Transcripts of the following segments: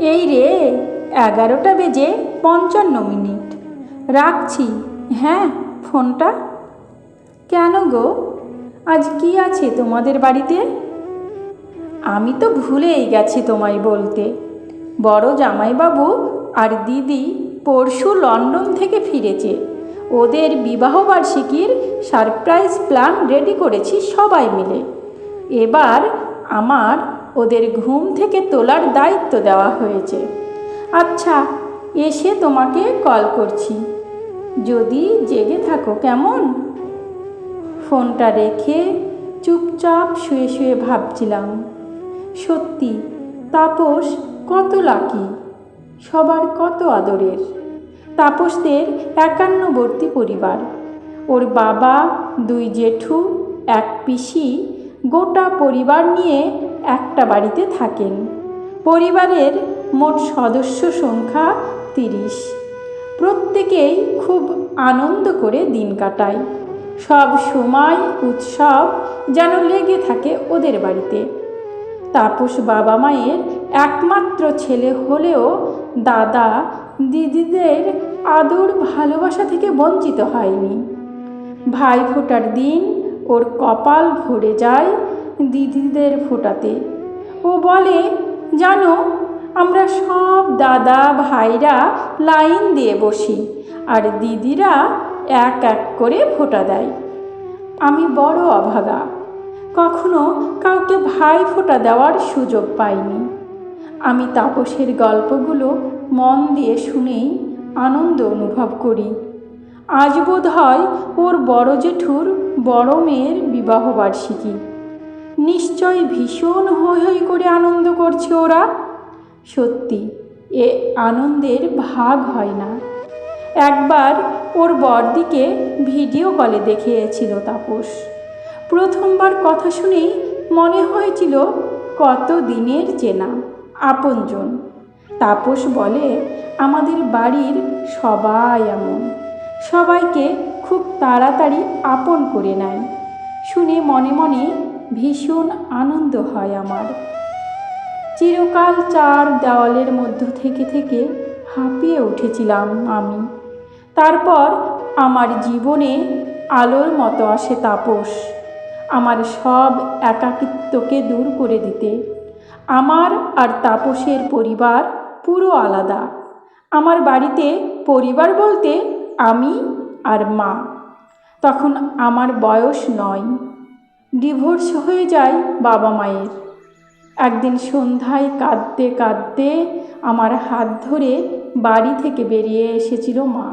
এই রে, 11:55। রাখছি। হ্যাঁ, ফোনটা। কেন গো, আজ কি আছে তোমাদের বাড়িতে? আমি তো ভুলেই গেছি তোমায় বলতে। বড় জামাইবাবু আর দিদি পরশু লন্ডন থেকে ফিরেছে। ওদের বিবাহবার্ষিকীর সারপ্রাইজ প্ল্যান রেডি করেছি সবাই মিলে। এবার আমার ওদের ঘুম থেকে তোলার দায়িত্ব দেওয়া হয়েছে। আচ্ছা, এসে তোমাকে কল করছি, যদি জেগে থাকো কেমন। ফোনটা রেখে চুপচাপ শুয়ে শুয়ে ভাবছিলাম, সত্যি তাপস কত লাকি, সবার কত আদরের। তাপসদের 51বর্তী পরিবার। ওর বাবা, 2 জেঠু, 1 পিসি, গোটা পরিবার নিয়ে একটা বাড়িতে থাকেন। পরিবারের মোট সদস্য সংখ্যা 30। প্রত্যেকেই খুব আনন্দ করে দিন কাটায়। সব সময় উৎসব যেন লেগে থাকে ওদের বাড়িতে। তাপস বাবা মায়ের একমাত্র ছেলে হলেও দাদা দিদিদের আদর ভালোবাসা থেকে বঞ্চিত হয়নি। ভাই ফোঁটার দিন ওর কপাল ভরে যায় দিদিদের ফোঁটাতে। ও বলে, জানো, আমরা সব দাদা ভাইরা লাইন দিয়ে বসি আর দিদিরা এক এক করে ফোঁটা দেয়। আমি বড় অভাগা, কখনো কাউকে ভাই ফোঁটা দেওয়ার সুযোগ পাইনি। আমি তাপসের গল্পগুলো মন দিয়ে শুনেই আনন্দ অনুভব করি। আজ বোধ হয় ওর বড় জেঠুর বড় মেয়ের বিবাহবার্ষিকী। নিশ্চয় ভীষণ হৈ হৈ করে আনন্দ করছে ওরা। সত্যি, এ আনন্দের ভাগ হয় না। একবার ওর বড়দিকে ভিডিও কলে দেখিয়েছিল তাপস। প্রথমবার কথা শুনেই মনে হয়েছিল কত দিনের চেনা আপনজন। তাপস বলে, আমাদের বাড়ির সবাই এমন, সবাইকে খুব তাড়াতাড়ি আপন করে নেয়। শুনে মনে মনে ভীষণ আনন্দ হয় আমার। চিরকাল 4 দেওয়ালের মধ্য থেকে থেকে হাঁপিয়ে উঠেছিলাম আমি। তারপর আমার জীবনে আলোর মতো আসে তাপস, আমার সব একাকিত্বকে দূর করে দিতে। আমার আর তাপসের পরিবার পুরো আলাদা। আমার বাড়িতে পরিবার বলতে আমি আর মা। তখন আমার বয়স 9। ডিভোর্স হয়ে যায় বাবা মায়ের। একদিন সন্ধ্যায় কাঁদতে কাঁদতে আমার হাত ধরে বাড়ি থেকে বেরিয়ে এসেছিল মা।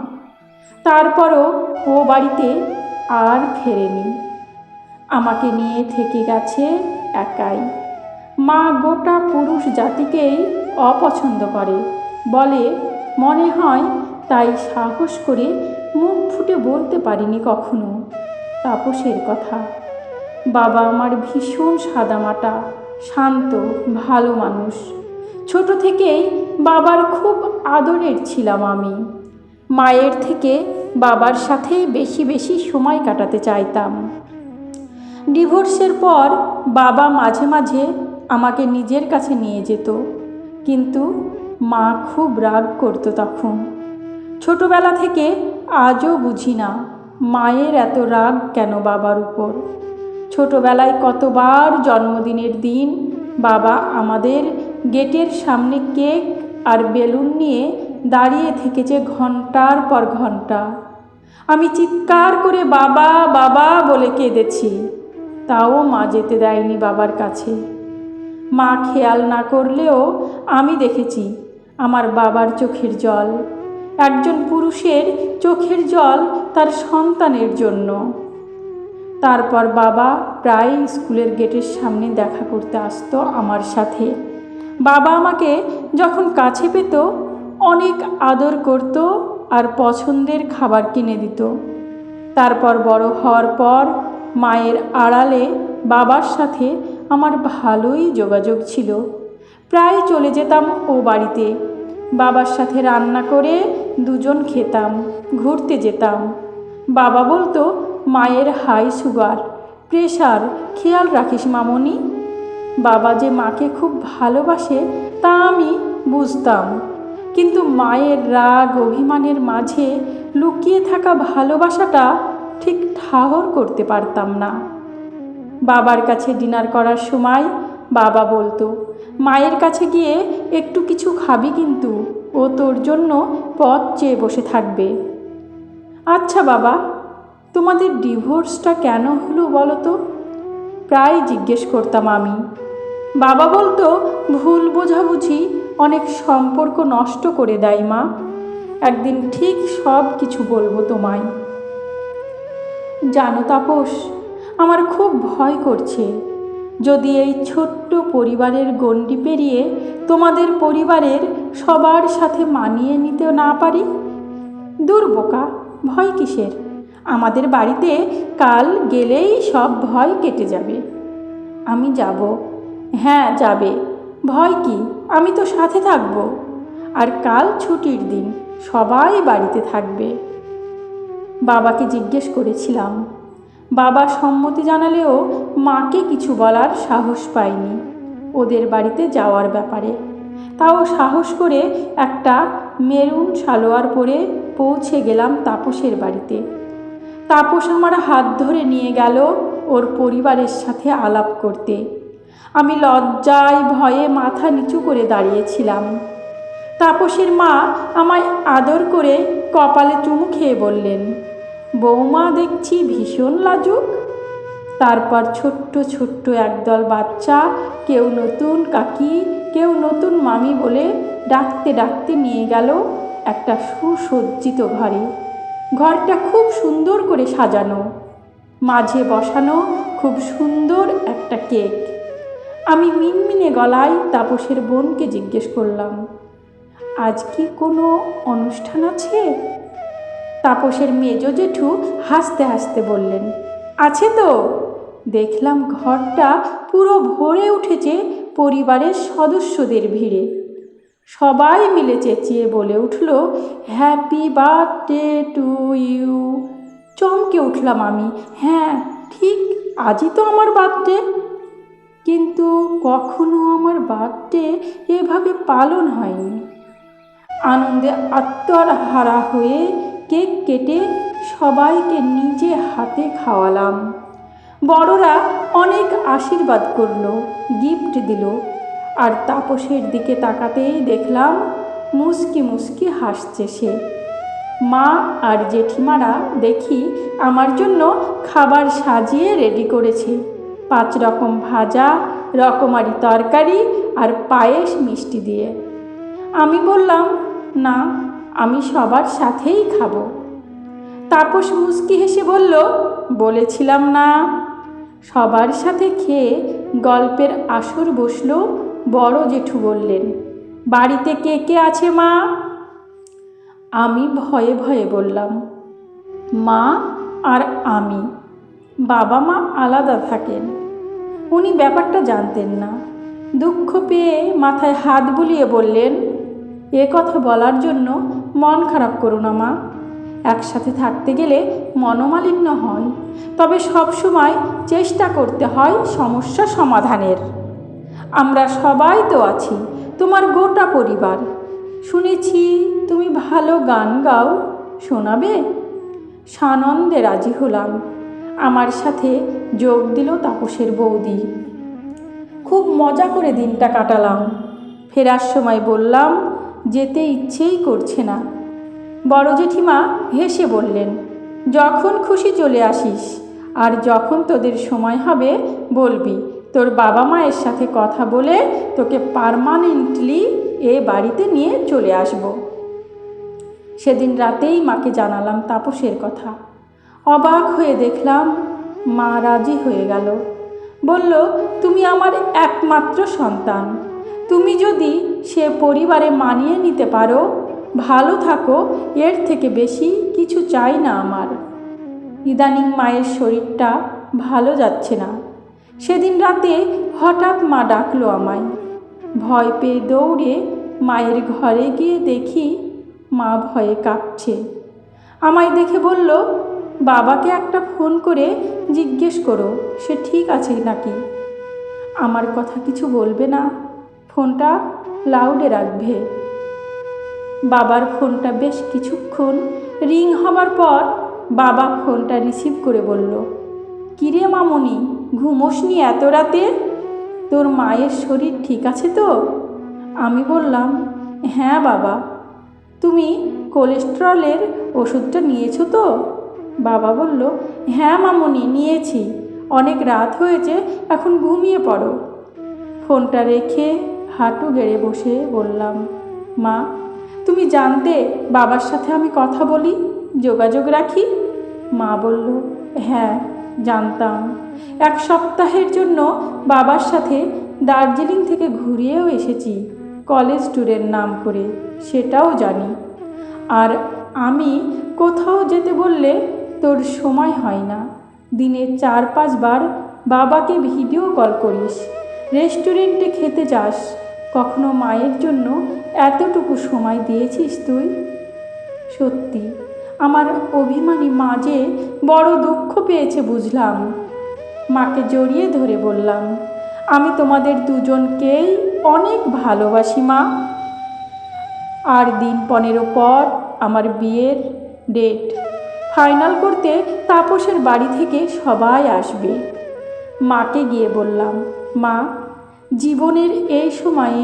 তারপরও ও বাড়িতে আর ফেরেনি, আমাকে নিয়ে থেকে গেছে একাই। মা গোটা পুরুষ জাতিকেই অপছন্দ করে বলে, মনে হয় তাই সাহস করে মুখ ফুটে বলতে পারিনি কখনো তাপসের কথা। বাবা আমার ভীষণ সাদামাটা, শান্ত, ভালো মানুষ। ছোট থেকেই বাবার খুব আদরের ছিলাম আমি। মায়ের থেকে বাবার সাথেই বেশি বেশি সময় কাটাতে চাইতাম। ডিভোর্সের পর বাবা মাঝে মাঝে আমাকে নিজের কাছে নিয়ে যেত, কিন্তু মা খুব রাগ করতো তখন। ছোটবেলা থেকে আজও বুঝি না মায়ের এত রাগ কেন বাবার উপর। ছোটবেলায় কতবার জন্মদিনের দিন বাবা আমাদের গেটের সামনে কেক আর বেলুন নিয়ে দাঁড়িয়ে থেকেছে ঘন্টার পর ঘন্টা। আমি চিৎকার করে বাবা বাবা বলে কেঁদেছি, তাও মা যেতে দেয়নি বাবার কাছে। মা খেয়াল না করলেও আমি দেখেছি আমার বাবার চোখের জল। একজন পুরুষের চোখের জল তার সন্তানের জন্য। তারপর বাবা প্রায় স্কুলের গেটের সামনে দেখা করতে আসতো আমার সাথে। বাবা আমাকে যখন কাছে পেত অনেক আদর করত আর পছন্দের খাবার কিনে দিত। তারপর বড় হওয়ার পর মায়ের আড়ালে বাবার সাথে আমার ভালোই যোগাযোগ ছিল। প্রায় চলে যেতাম ও বাড়িতে, বাবার সাথে রান্না করে দুজন খেতাম, ঘুরতে যেতাম। বাবা বলতো, মায়ের হাই সুগার, প্রেশার, খেয়াল রাখিস মামনি। বাবা যে মাকে খুব ভালোবাসে তা আমি বুঝতাম, কিন্তু মায়ের রাগ অভিমানের মাঝে লুকিয়ে থাকা ভালোবাসাটা ঠিক ঠাহর করতে পারতাম না। বাবার কাছে ডিনার করার সময় বাবা বলতো, মায়ের কাছে গিয়ে একটু কিছু খাবি কিন্তু, ও তোর জন্য পথ চেয়ে বসে থাকবে। আচ্ছা বাবা, তোমাদের ডিভোর্সটা কেন হলো বলো তো? প্রায় জিজ্ঞেস করতাম আমি। বাবা বলতো, ভুল বোঝাবুঝি অনেক সম্পর্ক নষ্ট করে দেয় মা, একদিন ঠিক সব কিছু বলবো তোমায়। জানো তাপস, আমার খুব ভয় করছে, যদি এই ছোট্ট পরিবারের গণ্ডি পেরিয়ে তোমাদের পরিবারের সবার সাথে মানিয়ে নিতে না পারি। দূর বোকা, ভয় কিসের? আমাদের বাড়িতে কাল গেলেই সব ভয় কেটে যাবে। আমি যাব। হ্যাঁ যাবে, ভয় কি, আমি তো সাথে থাকবো। আর কাল ছুটির দিন, সবাই বাড়িতে থাকবে। বাবাকে জিজ্ঞেস করেছিলাম, বাবা সম্মতি জানালেও মাকে কিছু বলার সাহস পাইনি ওদের বাড়িতে যাওয়ার ব্যাপারে। তাও সাহস করে একটা মেরুন সালোয়ার পরে পৌঁছে গেলাম তাপসের বাড়িতে। তাপস আমার হাত ধরে নিয়ে গেল ওর পরিবারের সাথে আলাপ করতে। আমি লজ্জায় ভয়ে মাথা নিচু করে দাঁড়িয়েছিলাম। তাপসের মা আমায় আদর করে কপালে চুমু খেয়ে বললেন, বৌমা দেখছি ভীষণ লাজুক। তারপর ছোট্ট ছোট্ট একদল বাচ্চা, কেউ নতুন কাকি, কেউ নতুন মামি বলে ডাকতে ডাকতে নিয়ে গেল একটা সুসজ্জিত ঘরে। ঘরটা খুব সুন্দর করে সাজানো, মাঝে বসানো খুব সুন্দর একটা কেক। আমি মিনমিনে গলায় তাপসের বোনকে জিজ্ঞেস করলাম, আজ কি কোনো অনুষ্ঠান আছে? তাপসের মেজ জেঠু হাসতে হাসতে বললেন, আছে তো। দেখলাম ঘরটা পুরো ভরে উঠেছে পরিবারের সদস্যদের ভিড়ে। সবাই মিলে চেঁচিয়ে বলে উঠল, হ্যাপি বার্থডে টু ইউ। চমকে উঠলাম আমি। হ্যাঁ ঠিক, আজই তো আমার বার্থডে। কিন্তু কখনো আমার বার্থডে এভাবে পালন হয়নি। আনন্দে আত্মহারা হয়ে কেক কেটে সবাইকে নিজে হাতে খাওয়ালাম। বড়রা অনেক আশীর্বাদ করলো, গিফট দিল। আর তাপসের দিকে তাকাতেই দেখলাম মুস্কি মুস্কি হাসছে সে। মা আর জেঠিমারা দেখি আমার জন্য খাবার সাজিয়ে রেডি করেছে, 5 রকম ভাজা, রকমারি তরকারি আর পায়েস মিষ্টি দিয়ে। আমি বললাম, না, আমি সবার সাথেই খাবো। তাপস মুস্কি হেসে বলল, বলেছিলাম না। সবার সাথে খেয়ে গল্পের আসর বসল। বড় জেঠু বললেন, বাড়িতে কে কে আছে মা? আমি ভয়ে ভয়ে বললাম, মা আর আমি। বাবা মা আলাদা থাকেন। উনি ব্যাপারটা জানতেন না। দুঃখ পেয়ে মাথায় হাত বুলিয়ে বললেন, এ কথা বলার জন্য মন খারাপ করো না মা। একসাথে থাকতে গেলে মনোমালিন্য হয়, তবে সব সময় চেষ্টা করতে হয় সমস্যা সমাধানের। আমরা সবাই তো আছি, তোমার গোটা পরিবার। শুনেছি তুমি ভালো গান গাও, শোনাবে? সানন্দে রাজি হলাম। আমার সাথে যোগ দিল তাপসের বৌদি। খুব মজা করে দিনটা কাটালাম। ফেরার সময় বললাম, যেতে ইচ্ছেই করছে না। বড় জেঠিমা হেসে বললেন, যখন খুশি চলে আসিস, আর যখন তোদের সময় হবে বলবি, তোর বাবা মায়ের সাথে কথা বলে তোকে পার্মানেন্টলি এ বাড়িতে নিয়ে চলে আসব। সেদিন রাতেই মাকে জানালাম তাপসের কথা। অবাক হয়ে দেখলাম মা রাজি হয়ে গেল। বলল, তুমি আমার একমাত্র সন্তান, তুমি যদি সে পরিবারে মানিয়ে নিতে পারো, ভালো থাকো, এর থেকে বেশি কিছু চাই না আমার। ইদানিং মায়ের শরীরটা ভালো যাচ্ছে না। সেদিন রাতে হঠাৎ মা ডাকলো আমায়। ভয় পেয়ে দৌড়ে মায়ের ঘরে গিয়ে দেখি মা ভয়ে কাঁপছে। আমায় দেখে বলল, বাবাকে একটা ফোন করে জিজ্ঞেস করো সে ঠিক আছে নাকি। আমার কথা কিছু বলবে না? ফোনটা লাউডে রাখবে। বাবার ফোনটা বেশ কিছুক্ষণ রিং হবার পর বাবা ফোনটা রিসিভ করে বলল, কিরে মামনি, ঘুমোসনি এত রাতে? তোর মায়ের শরীর ঠিক আছে তো? আমি বললাম, হ্যাঁ বাবা। তুমি কোলেস্টেরলের ওষুধটা নিয়েছো তো? বাবা বলল, হ্যাঁ মামনি, নিয়েছি। অনেক রাত হয়েছে, এখন ঘুমিয়ে পড়ো। ফোনটা রেখে হাঁটু গেড়ে বসে বললাম, মা, তুমি জানতে বাবার সাথে আমি কথা বলি, যোগাযোগ রাখি? মা বলল, হ্যাঁ জানতাম। 1 সপ্তাহের জন্য বাবার সাথে দার্জিলিং থেকে ঘুরিয়েও এসেছি, কলেজ ট্যুরের নাম করে, সেটাও জানি। আর আমি কোথাও যেতে বললে তোর সময় হয় না। দিনে 4-5 বার বাবাকে ভিডিও কল করিস, রেস্টুরেন্টে খেতে যাস। কখনো মায়ের জন্য এতটুকু সময় দিয়েছিস তুই? সত্যি আমার অভিমানী মা যে বড় দুঃখ পেয়েছে বুঝলাম। মাকে জড়িয়ে ধরে বললাম, আমি তোমাদের দুজনকেই অনেক ভালোবাসি মা। আর দিন 15 পর আমার বিয়ের ডেট ফাইনাল করতে তাপসের বাড়ি থেকে সবাই আসবে। মাকে গিয়ে বললাম, মা, জীবনের এই সময়ে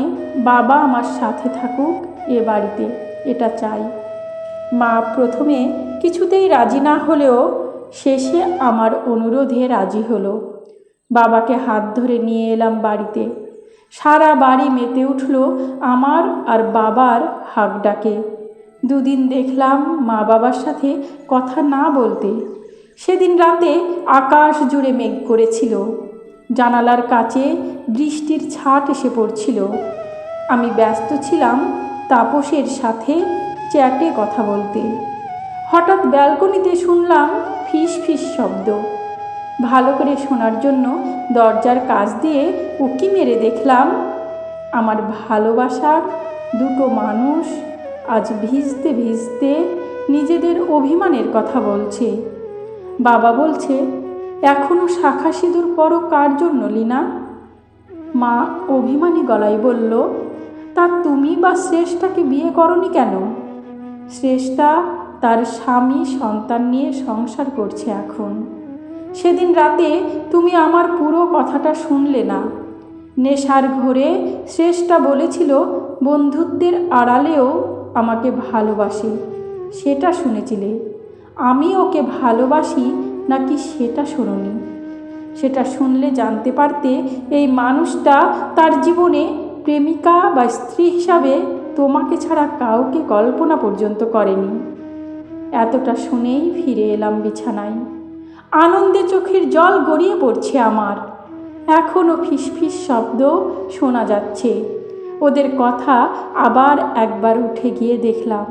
বাবা আমার সাথে থাকুক এ বাড়িতে, এটা চাই। মা প্রথমে কিছুতেই রাজি না হলেও শেষে আমার অনুরোধে রাজি হলো। বাবাকে হাত ধরে নিয়ে এলাম বাড়িতে। সারা বাড়ি মেতে উঠল আমার আর বাবার হাক ডাকে। 2 দিন দেখলাম মা বাবার সাথে কথা না বলতে। সেদিন রাতে আকাশ জুড়ে মেঘ করেছিল, জানালার কাছে বৃষ্টির ছাট এসে পড়ছিল। আমি ব্যস্ত ছিলাম তাপসের সাথে চ্যাটে কথা বলতে। হঠাৎ ব্যালকনিতে শুনলাম ফিস ফিস শব্দ। ভালো করে শোনার জন্য দরজার কাছ দিয়ে উঁকি মেরে দেখলাম আমার ভালোবাসার 2 মানুষ আজ ভিজতে ভিজতে নিজেদের অভিমানের কথা বলছে। বাবা বলছে, এখনও শাখা সিঁদুর পরো কার জন্য লীনা? মা অভিমানী গলায় বলল, তা তুমি বা শ্রেষ্ঠাকে বিয়ে করনি কেন? শ্রেষ্ঠা তার স্বামী সন্তান নিয়ে সংসার করছে এখন। সেদিন রাতে তুমি আমার পুরো কথাটা শুনলে না। নেশার ঘোরে শ্রেষ্ঠা বলেছিল বন্ধুত্বের আড়ালেও আমাকে ভালোবাসে, সেটা শুনেছিলে। আমি ওকে ভালোবাসি নাকি সেটা শোনোনি। সেটা শুনলে জানতে পারতে এই মানুষটা তার জীবনে প্রেমিকা বা স্ত্রী হিসাবে তোমাকে ছাড়া কাউকে কল্পনা পর্যন্ত করেনি। এতটা শুনেই ফিরে এলাম বিছানায়। আনন্দে চোখের জল গড়িয়ে পড়ছে আমার। এখনও ফিসফিস শব্দ শোনা যাচ্ছে। ওদের কথা আবার একবার উঠে গিয়ে দেখলাম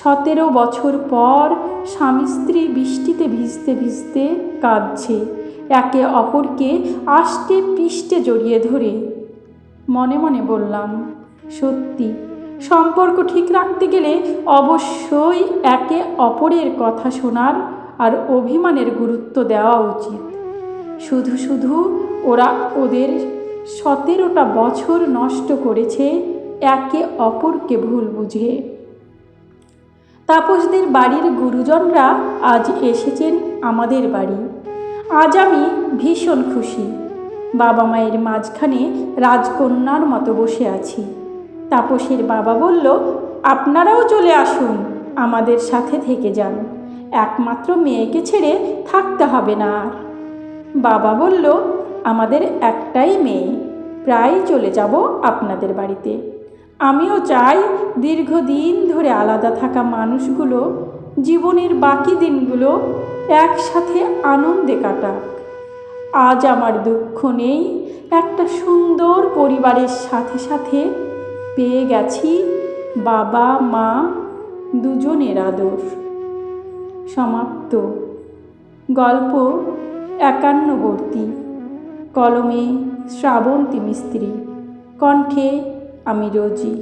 17 বছর পর স্বামী স্ত্রী বৃষ্টিতে ভিজতে ভিজতে কাঁদছে, একে অপরকে আষ্টে পিষ্টে জড়িয়ে ধরে। মনে মনে বললাম, সত্যি সম্পর্ক ঠিক রাখতে গেলে অবশ্যই একে অপরের কথা শোনার আর অভিমানের গুরুত্ব দেওয়া উচিত। শুধু শুধু ওরা ওদের 17টা বছর নষ্ট করেছে একে অপরকে ভুল বুঝে। তাপসদের বাড়ির গুরুজনরা আজ এসেছেন আমাদের বাড়ি। আজ আমি ভীষণ খুশি। বাবা মায়ের মাঝখানে রাজকন্যার মতো বসে আছি। তাপসের বাবা বলল, আপনারাও চলে আসুন, আমাদের সাথে থেকে যান। একমাত্র মেয়েকে ছেড়ে থাকতে হবে না আর। বাবা বলল, আমাদের একটাই মেয়ে, প্রায় চলে যাব আপনাদের বাড়িতে। আমিও চাই দীর্ঘদিন ধরে আলাদা থাকা মানুষগুলো জীবনের বাকি দিনগুলো একসাথে আনন্দে কাটাক। আজ আমার দুঃখ নেই, একটা সুন্দর পরিবারের সাথে সাথে পেয়ে গেছি বাবা মা দুজনের আদর। সমাপ্ত। গল্প 51বর্তী। কলমে শ্রাবন্তী মিস্ত্রি, কণ্ঠে আমি রোজি।